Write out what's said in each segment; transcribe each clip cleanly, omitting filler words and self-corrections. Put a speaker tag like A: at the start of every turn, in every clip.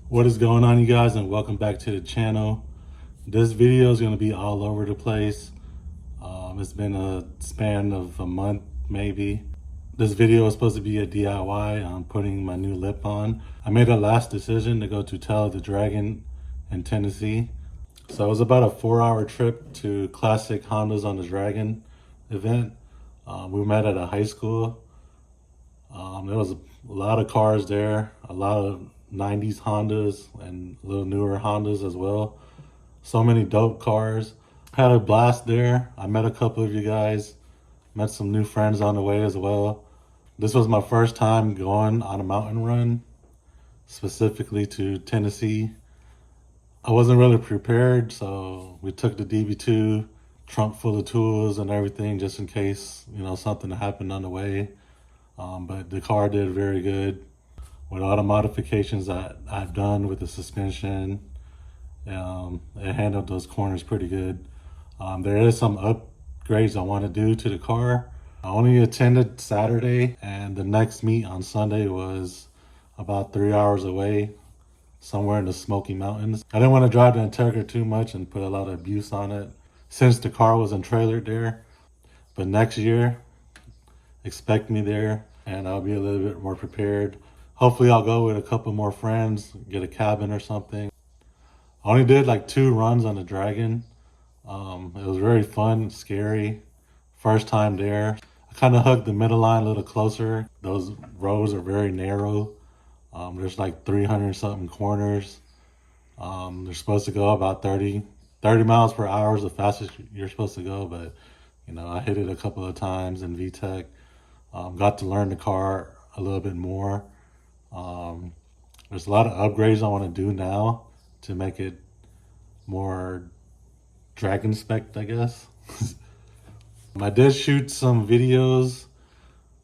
A: What is going on, you guys, and welcome back to the channel. This video is going to be all over the place. It's been a span of a month maybe. This video is supposed to be a DIY on putting my new lip on. I made a last decision to go to Tell the Dragon in Tennessee. So it was about a 4-hour trip to Classic Hondas on the Dragon event. We met at a high school. There was a lot of cars there, a lot of 90s Hondas and a little newer Hondas as well. So many dope cars. Had a blast there. I met a couple of you guys, met some new friends on the way as well. This was my first time going on a mountain run, specifically to Tennessee. I wasn't really prepared, so we took the DB2, trunk full of tools and everything just in case, something happened on the way. But the car did very good with all the modifications that I've done with the suspension. It handled those corners pretty good. There is some upgrades I want to do to the car. I only attended Saturday, and the next meet on Sunday was about 3 hours away, somewhere in the Smoky Mountains. I didn't want to drive the Integra too much and put a lot of abuse on it since the car wasn't trailered there. But next year, expect me there, and I'll be a little bit more prepared. Hopefully I'll go with a couple more friends, get a cabin or something. I only did like 2 runs on the Dragon. It was very fun, scary. First time there. I kind of hugged the middle line a little closer. Those roads are very narrow. There's like 300 something corners. They're supposed to go about 30 miles per hour is the fastest you're supposed to go, but I hit it a couple of times in VTEC. Got to learn the car a little bit more. There's a lot of upgrades I want to do now to make it more Dragon spec, I guess. I did shoot some videos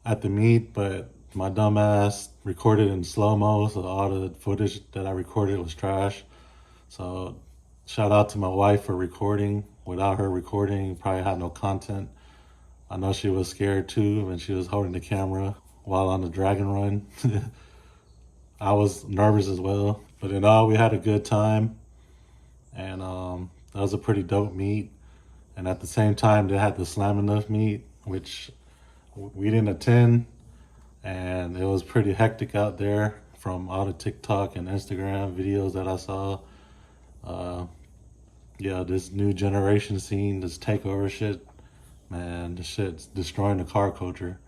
A: at the meet, but my dumb ass recorded in slow-mo, so all the footage that I recorded was trash. So shout out to my wife for recording. Without her recording, probably had no content. I know she was scared too when she was holding the camera while on the Dragon run. I was nervous as well, but in all, we had a good time, and that was a pretty dope meet. And at the same time, they had the Slam Enough meet, which we didn't attend, and it was pretty hectic out there from all the TikTok and Instagram videos that I saw. Yeah, this new generation scene, this takeover shit, man, this shit's destroying the car culture.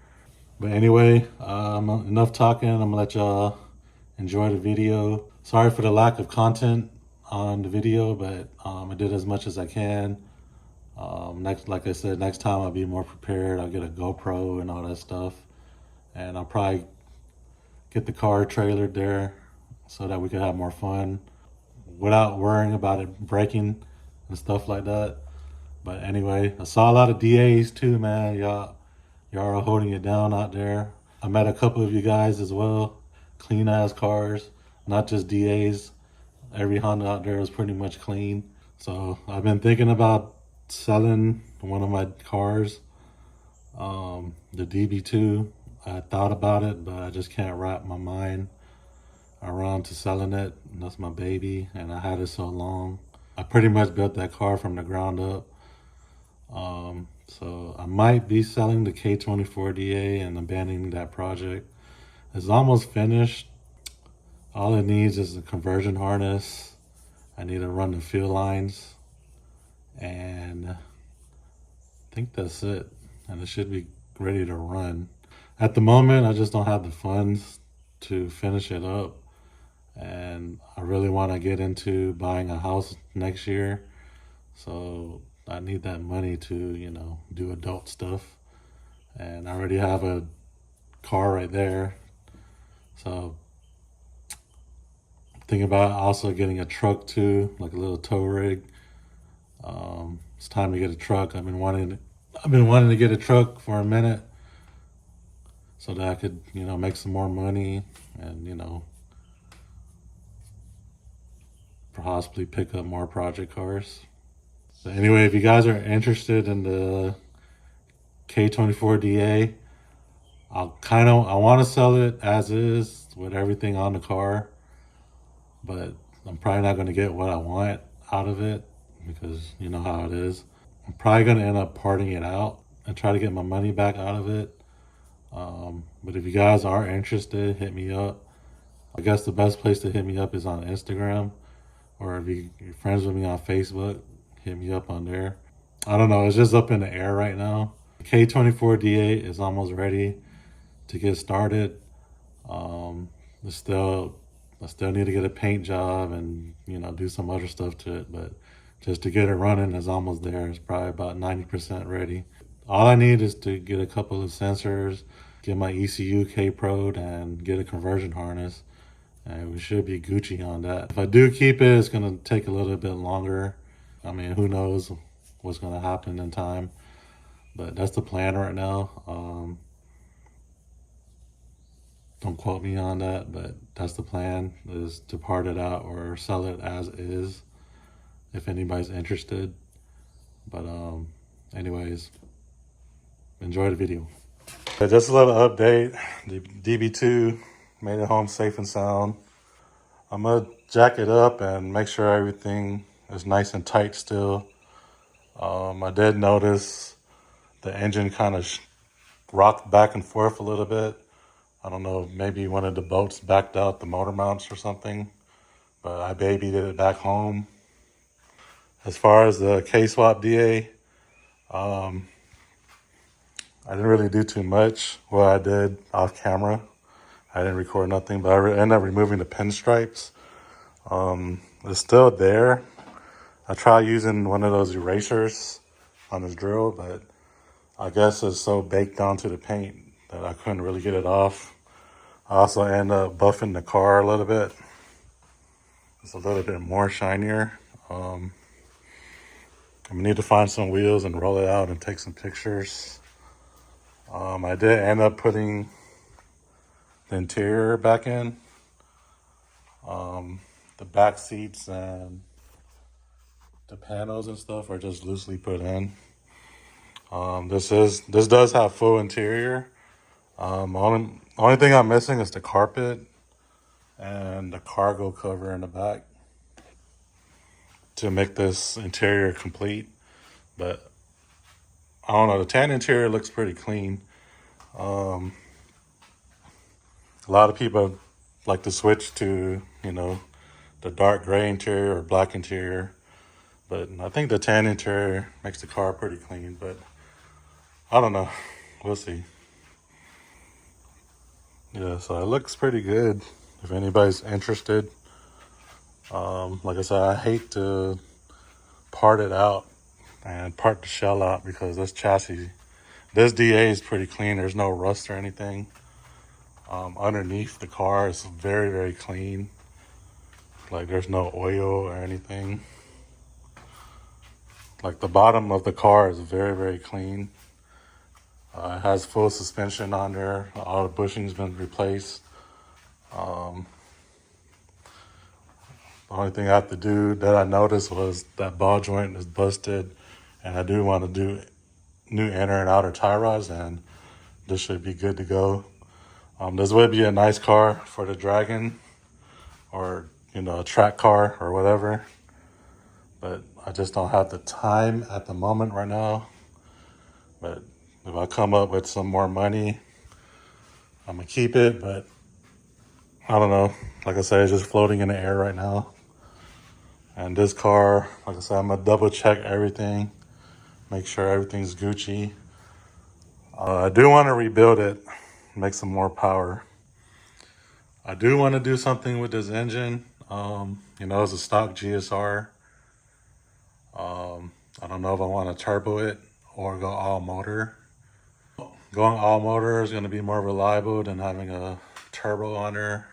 A: But anyway, enough talking. I'm gonna let y'all enjoy the video. Sorry for the lack of content on the video, but I did as much as I can. Like I said, next time I'll be more prepared. I'll get a GoPro and all that stuff, and I'll probably get the car trailered there so that we can have more fun without worrying about it breaking and stuff like that. But anyway, I saw a lot of DAs too, man. Y'all are holding it down out there. I met a couple of you guys as well. Clean ass cars, not just DAs. Every Honda out there is pretty much clean. So I've been thinking about selling one of my cars, the DB2. I thought about it, but I just can't wrap my mind around to selling it. That's my baby, and I had it so long. I pretty much built that car from the ground up. So I might be selling the K24DA and abandoning that project. It's almost finished. All it needs is a conversion harness. I need to run the fuel lines, and I think that's it. And it should be ready to run. At the moment, I just don't have the funds to finish it up. And I really want to get into buying a house next year. So I need that money to, do adult stuff. And I already have a car right there. So thinking about also getting a truck too, like a little tow rig. It's time to get a truck. I've been wanting to get a truck for a minute so that I could, make some more money and, possibly pick up more project cars. So anyway, if you guys are interested in the K24DA, I want to sell it as is with everything on the car, but I'm probably not going to get what I want out of it because you know how it is. I'm probably going to end up parting it out and try to get my money back out of it. But if you guys are interested, hit me up. I guess the best place to hit me up is on Instagram, or if you're friends with me on Facebook, hit me up on there. I don't know, it's just up in the air right now. K24D8 is almost ready to get started. It's still I still need to get a paint job and do some other stuff to it, but just to get it running is almost there. It's probably about 90% ready. All I need is to get a couple of sensors, get my ECU K-Pro'd, and get a conversion harness, and we should be Gucci on that. If I do keep it, it's gonna take a little bit longer. I mean, who knows what's gonna happen in time, but that's the plan right now. Don't quote me on that, but that's the plan, is to part it out or sell it as is if anybody's interested. But anyways, enjoy the video. Just a little update. The DB2 made it home safe and sound. I'm gonna jack it up and make sure everything is nice and tight still. I did notice the engine kind of rocked back and forth a little bit. I don't know, maybe one of the bolts backed out the motor mounts or something, but I babied it back home. As far as the K-swap DA, I didn't really do too much. Well, I did off camera. I didn't record nothing, but I ended up removing the pinstripes. It's still there. I tried using one of those erasers on this drill, but I guess it's so baked onto the paint that I couldn't really get it off. I also ended up buffing the car a little bit. It's a little bit more shinier. I'm gonna need to find some wheels and roll it out and take some pictures. I did end up putting the interior back in. The back seats and the panels and stuff are just loosely put in. This does have full interior. Only thing I'm missing is the carpet and the cargo cover in the back to make this interior complete. But I don't know, the tan interior looks pretty clean. A lot of people like to switch to, the dark gray interior or black interior. But I think the tan interior makes the car pretty clean, but I don't know. We'll see. Yeah, so it looks pretty good if anybody's interested. Like I said, I hate to part it out and part the shell out because this chassis, this DA is pretty clean. There's no rust or anything. Underneath the car is very, very clean. Like there's no oil or anything. Like the bottom of the car is very, very clean. It has full suspension on there. All the bushing's been replaced. The only thing I have to do that I noticed was that ball joint is busted, and I do want to do new inner and outer tie rods, and this should be good to go. This would be a nice car for the Dragon, or a track car or whatever, but I just don't have the time at the moment right now. But if I come up with some more money, I'm gonna keep it, but I don't know. Like I said, it's just floating in the air right now. And this car, like I said, I'm gonna double check everything, make sure everything's Gucci. I do want to rebuild it, make some more power. I do want to do something with this engine. It's a stock GSR. I don't know if I want to turbo it or go all motor. Going all motor is going to be more reliable than having a turbo on there.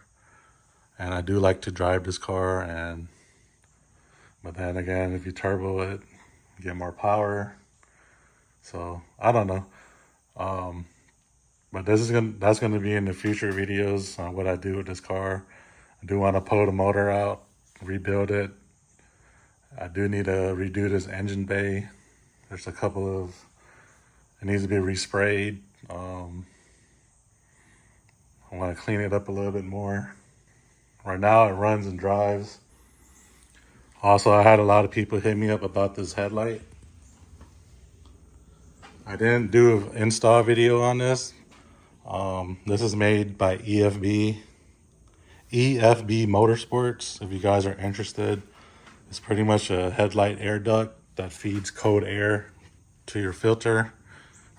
A: And I do like to drive this car, but then again, if you turbo it, you get more power. So I don't know. But that's gonna be in the future videos on what I do with this car. I do want to pull the motor out, rebuild it. I do need to redo this engine bay. There's it needs to be resprayed. I want to clean it up a little bit more. Right now it runs and drives. Also, I had a lot of people hit me up about this headlight. I didn't do an install video on this. This is made by EFB Motorsports. If you guys are interested, it's pretty much a headlight air duct that feeds cold air to your filter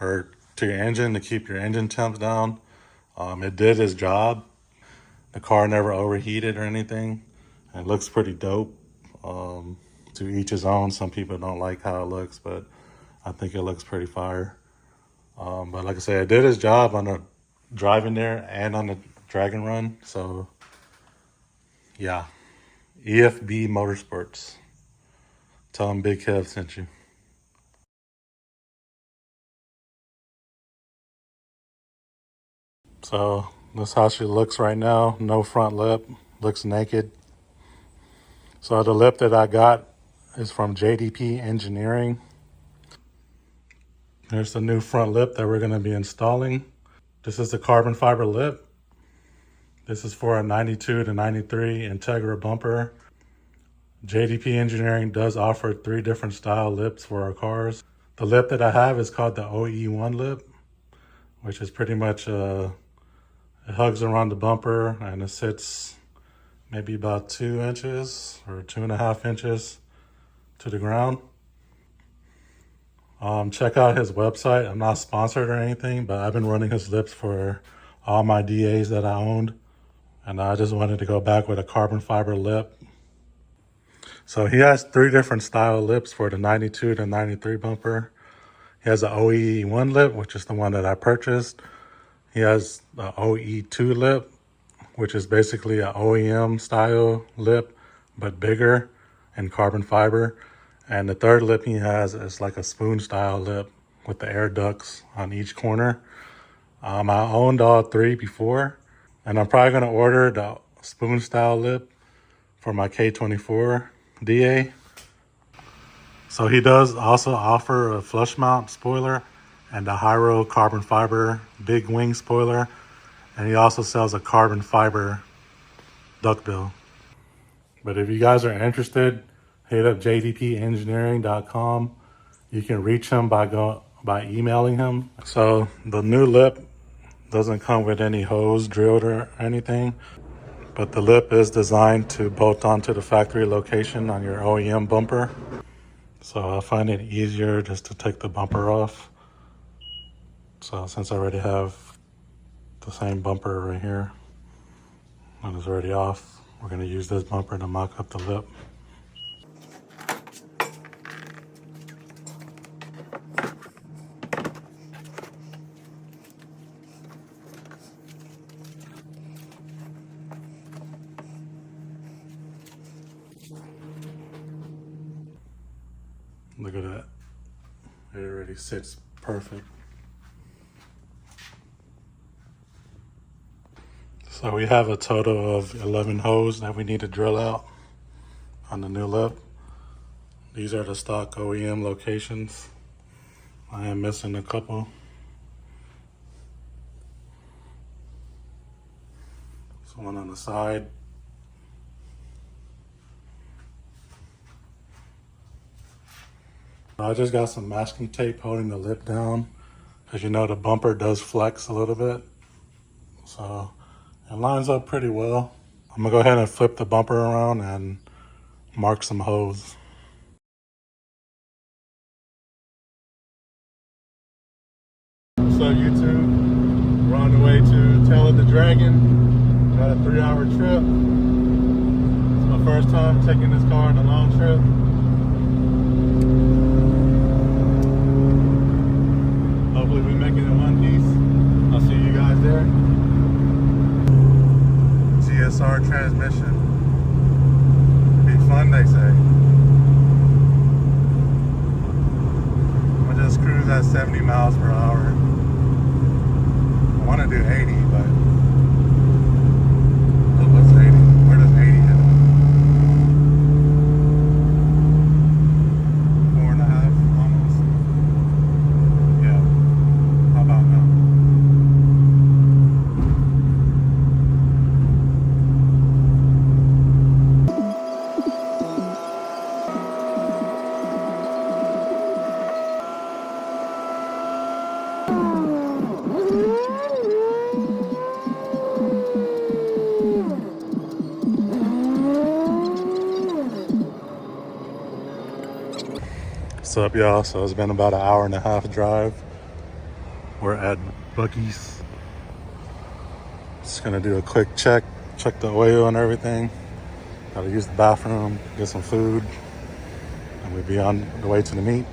A: or to your engine to keep your engine temps down. It did its job. The car never overheated or anything. It looks pretty dope. To each his own. Some people don't like how it looks, but I think it looks pretty fire. But like I said, it did its job on the driving there and on the drag and run. So yeah, EFB Motorsports. Tell them Big Kev sent you. So that's how she looks right now. No front lip, looks naked. So the lip that I got is from JDP Engineering. There's the new front lip that we're going to be installing. This is the carbon fiber lip. This is for a 92 to 93 Integra bumper. JDP Engineering does offer 3 different style lips for our cars. The lip that I have is called the OE1 lip, which is pretty much, it hugs around the bumper and it sits maybe about 2 inches or 2.5 inches to the ground. Check out his website. I'm not sponsored or anything, but I've been running his lips for all my DAs that I owned. And I just wanted to go back with a carbon fiber lip. So he has 3 different style lips for the 92 to 93 bumper. He has an OE1 lip, which is the one that I purchased. He has the OE2 lip, which is basically an OEM style lip, but bigger and carbon fiber. And the 3rd lip he has is like a spoon style lip with the air ducts on each corner. I owned all 3 before, and I'm probably gonna order the spoon style lip for my K24 DA. So he does also offer a flush mount spoiler and a Hyro carbon fiber big wing spoiler. And he also sells a carbon fiber duckbill. But if you guys are interested, hit up jdpengineering.com. You can reach him by emailing him. So the new lip doesn't come with any hose drilled or anything, but the lip is designed to bolt onto the factory location on your OEM bumper. So I find it easier just to take the bumper off. So since I already have the same bumper right here and it's already off, we're going to use this bumper to mock up the lip. Look at that. It already sits perfect. So we have a total of 11 holes that we need to drill out on the new lip. These are the stock OEM locations. I am missing a couple. There's one on the side. I just got some masking tape holding the lip down because you know the bumper does flex a little bit. So it lines up pretty well. I'm gonna go ahead and flip the bumper around and mark some holes. What's up, YouTube? We're on the way to Tail of the Dragon. Got a 3-hour trip. It's my first time taking this car on a long trip. Hopefully we make it in one piece. I'll see you guys there. GSR transmission. Be fun, they say. I'll just cruise at 70 miles per hour. I want to do 80, but what's 80? Where does 80 hit? 4.5 almost. Yeah. How about now? What's up, y'all? So it's been about an hour and a half drive. We're at Buc-ee's. Just gonna do a quick check the oil and everything. Gotta use the bathroom, get some food, and we'll be on the way to the meet.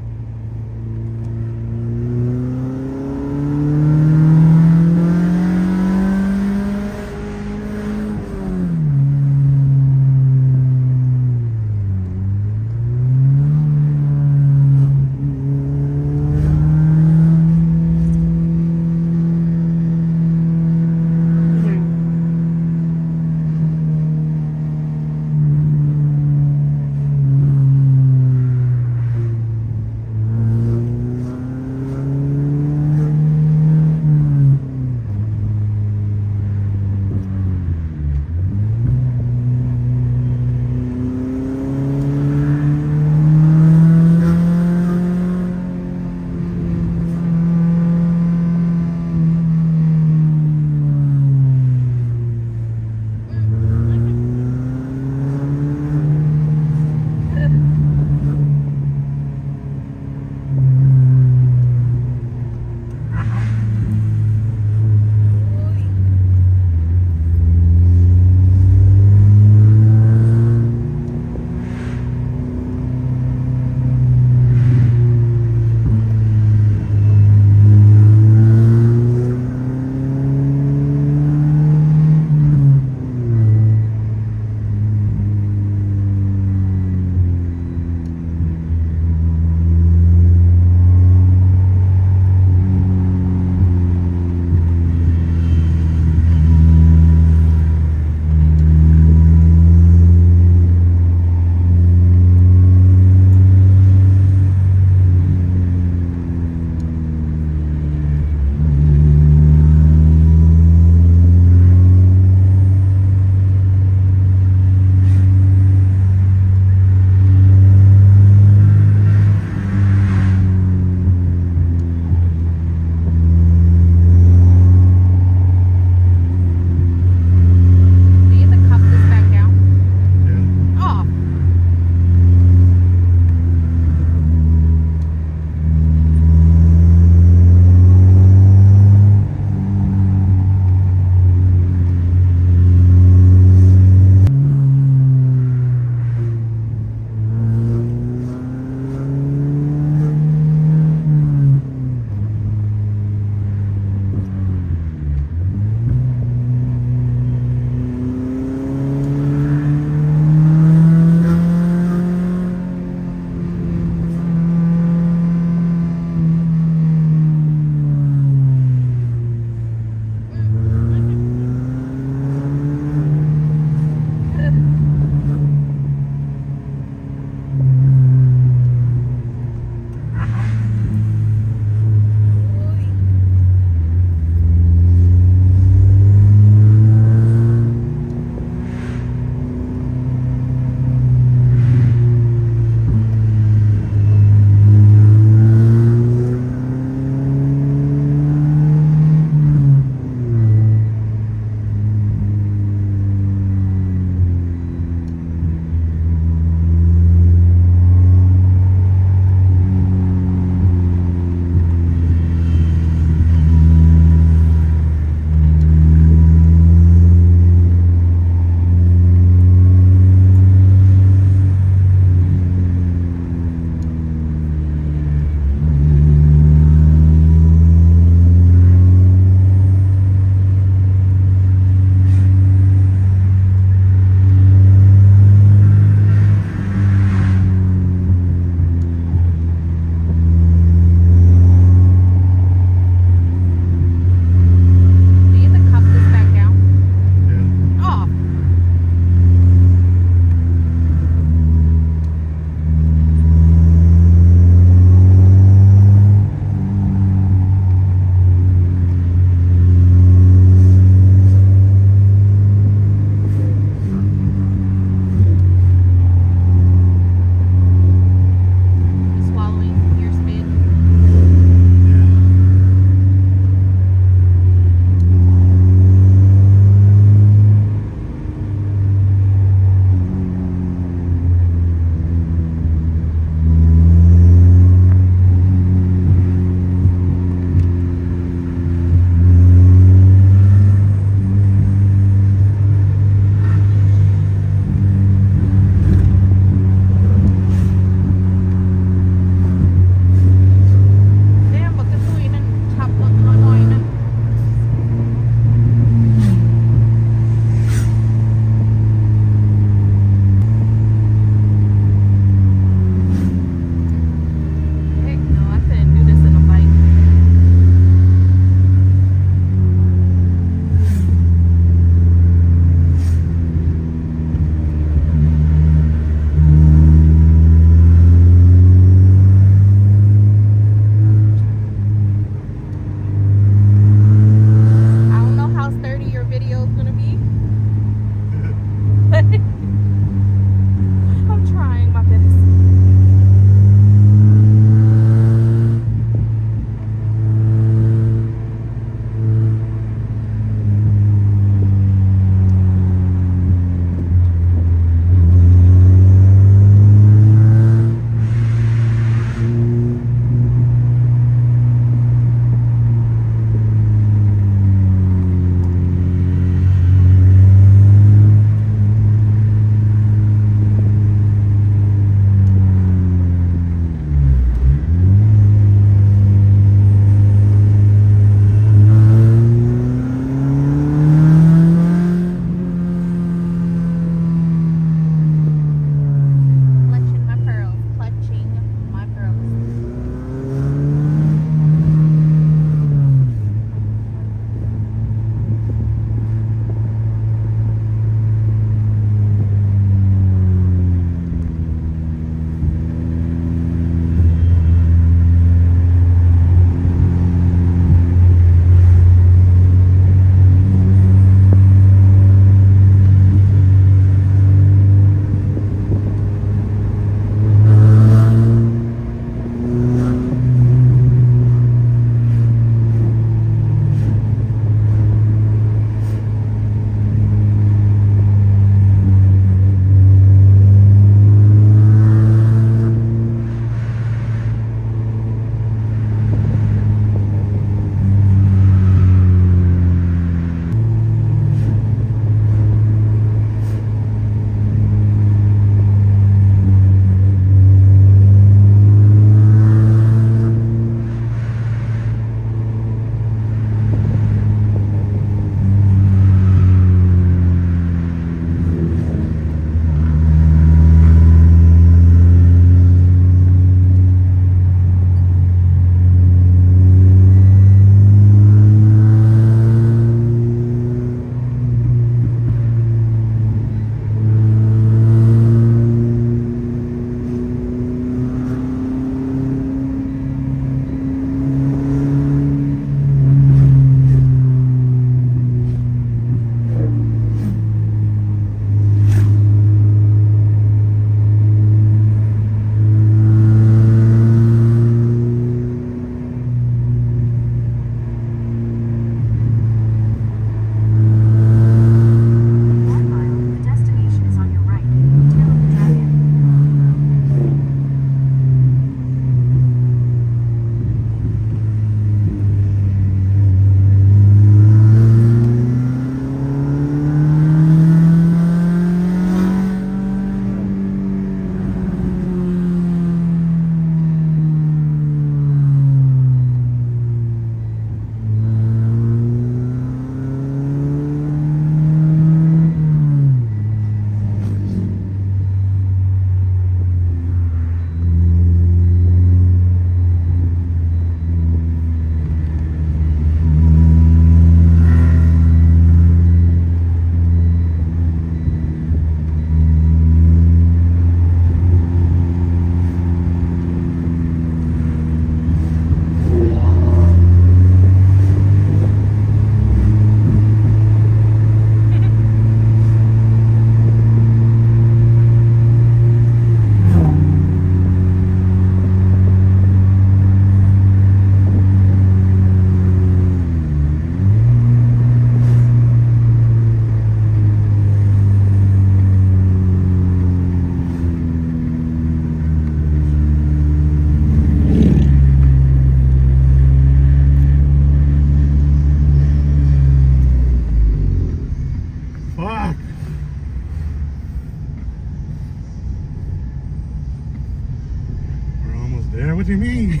A: almost there. What do you mean?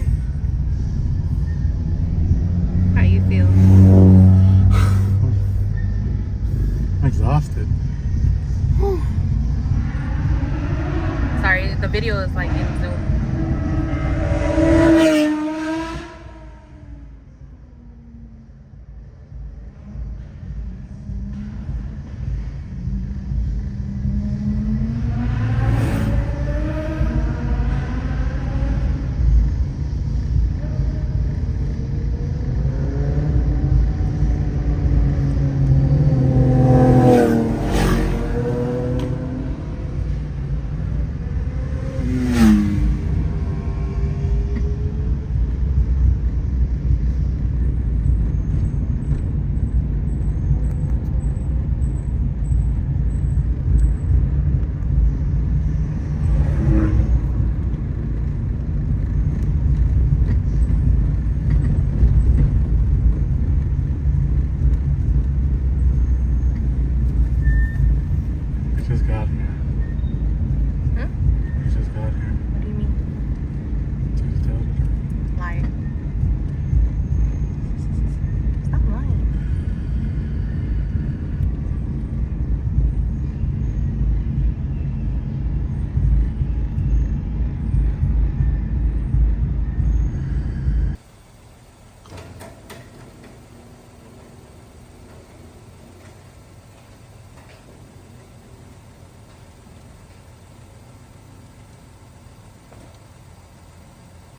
B: How you feel?
A: I'm exhausted.
B: Sorry, the video is like in Zoom.